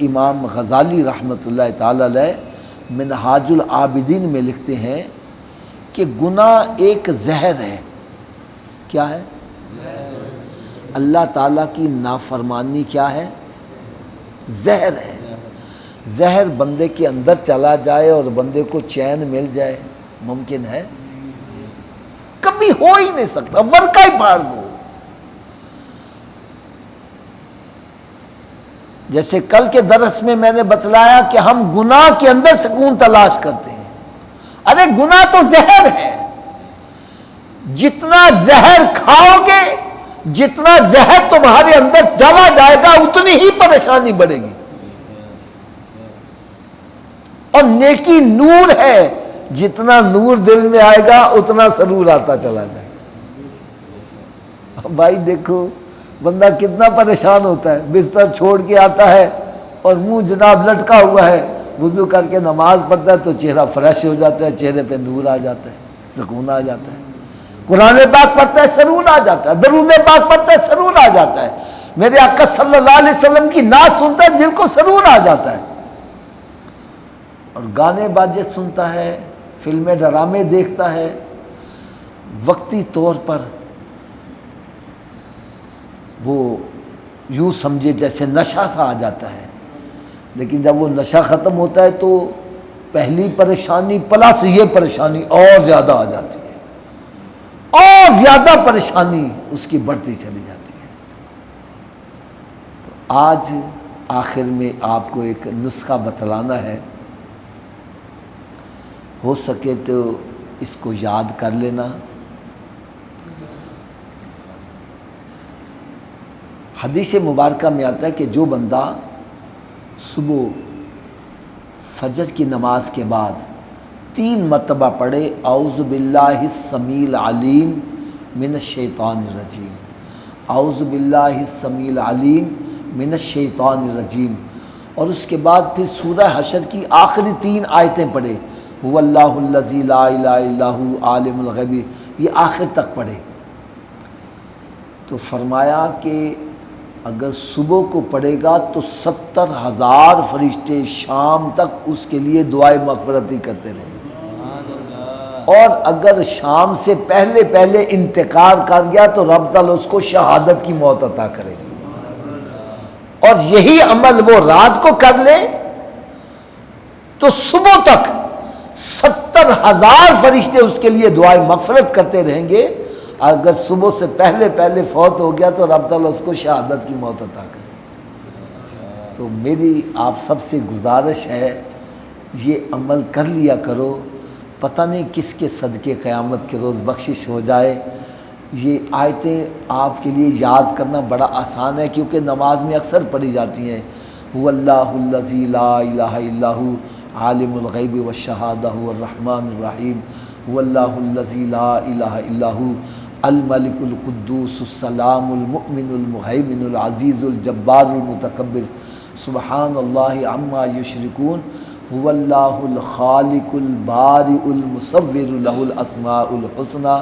امام غزالی رحمۃ اللہ تعالی علیہ منہاج العابدین میں لکھتے ہیں کہ گناہ ایک زہر ہے۔ کیا ہے؟ اللہ تعالیٰ کی نافرمانی کیا ہے؟ زہر ہے۔ زہر بندے کے اندر چلا جائے اور بندے کو چین مل جائے، ممکن ہے؟ کبھی ہو ہی نہیں سکتا، ورقہ ہی پھاڑ دو۔ جیسے کل کے درس میں میں نے بتلایا کہ ہم گناہ کے اندر سکون تلاش کرتے ہیں۔ ارے گناہ تو زہر ہے، جتنا زہر کھاؤ گے، جتنا زہر تمہارے اندر چلا جائے گا، اتنی ہی پریشانی بڑھے گی۔ اور نیکی نور ہے، جتنا نور دل میں آئے گا اتنا سرور آتا چلا جائے گا۔ بھائی دیکھو بندہ کتنا پریشان ہوتا ہے، بستر چھوڑ کے آتا ہے اور منہ جناب لٹکا ہوا ہے، وضو کر کے نماز پڑھتا ہے تو چہرہ فریش ہو جاتا ہے، چہرے پہ نور آ جاتا ہے، سکون آ جاتا ہے۔ قرآن پاک پڑھتا ہے سرور آ جاتا ہے، درود پاک پڑھتا ہے سرور آ جاتا ہے، میرے آقا صلی اللہ علیہ وسلم کی نعت سنتا ہے دل کو سرور آ جاتا ہے۔ اور گانے باجے سنتا ہے، فلمیں ڈرامے دیکھتا ہے، وقتی طور پر وہ یوں سمجھے جیسے نشہ سا آ جاتا ہے، لیکن جب وہ نشہ ختم ہوتا ہے تو پہلی پریشانی پلس یہ پریشانی اور زیادہ آ جاتی ہے، اور زیادہ پریشانی اس کی بڑھتی چلی جاتی ہے۔ تو آج آخر میں آپ کو ایک نسخہ بتلانا ہے، ہو سکے تو اس کو یاد کر لینا۔ حدیث مبارکہ میں آتا ہے کہ جو بندہ صبح فجر کی نماز کے بعد 3 مرتبہ پڑھے اعوذ باللہ السمیع العلیم من الشیطان الرجیم، اعوذ باللہ السمیع العلیم من الشیطان الرجیم، اور اس کے بعد پھر سورہ حشر کی آخری 3 آیتیں پڑھے، هو اللہ الذی لا الہ الا هو عالم الغیب، یہ آخر تک پڑھے، تو فرمایا کہ اگر صبح کو پڑھے گا تو 70,000 فرشتے شام تک اس کے لیے دعائے مغفرت ہی کرتے رہیں گے، اور اگر شام سے پہلے پہلے انتقال کر گیا تو رب تعالیٰ اس کو شہادت کی موت عطا کرے گا۔ اور یہی عمل وہ رات کو کر لے تو صبح تک 70,000 فرشتے اس کے لیے دعائے مغفرت کرتے رہیں گے۔ اگر صبح سے پہلے پہلے فوت ہو گیا تو رب تعالیٰ اس کو شہادت کی موت عطا کرے۔ تو میری آپ سب سے گزارش ہے یہ عمل کر لیا کرو، پتہ نہیں کس کے صدقے قیامت کے روز بخشش ہو جائے۔ یہ آیتیں آپ کے لیے یاد کرنا بڑا آسان ہے کیونکہ نماز میں اکثر پڑھی جاتی ہیں، هو اللہ الذی لا الہ الا هو عالم الغیب والشہادہ هو الرحمن الرحیم، هو اللہ الذی لا الہ الا هو الملک القدوس السلام المؤمن المہیمن العزیز الجبار المتکبر سبحان اللہ عما یشرکون، هو اللہ الخالق البارئ المصور له الاسماء الحسنى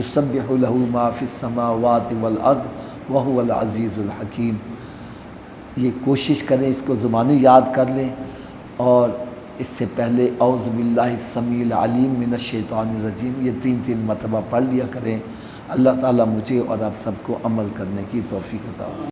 یسبح له ما فی السماوات والارض وهو العزیز الحکیم۔ یہ کوشش کریں اس کو زبانی یاد کر لیں، اور اس سے پہلے اعوذ باللہ السمیع العلیم من الشیطان الرجیم یہ 3 مرتبہ پڑھ لیا کریں۔ اللہ تعالیٰ مجھے اور آپ سب کو عمل کرنے کی توفیق عطا فرمائے۔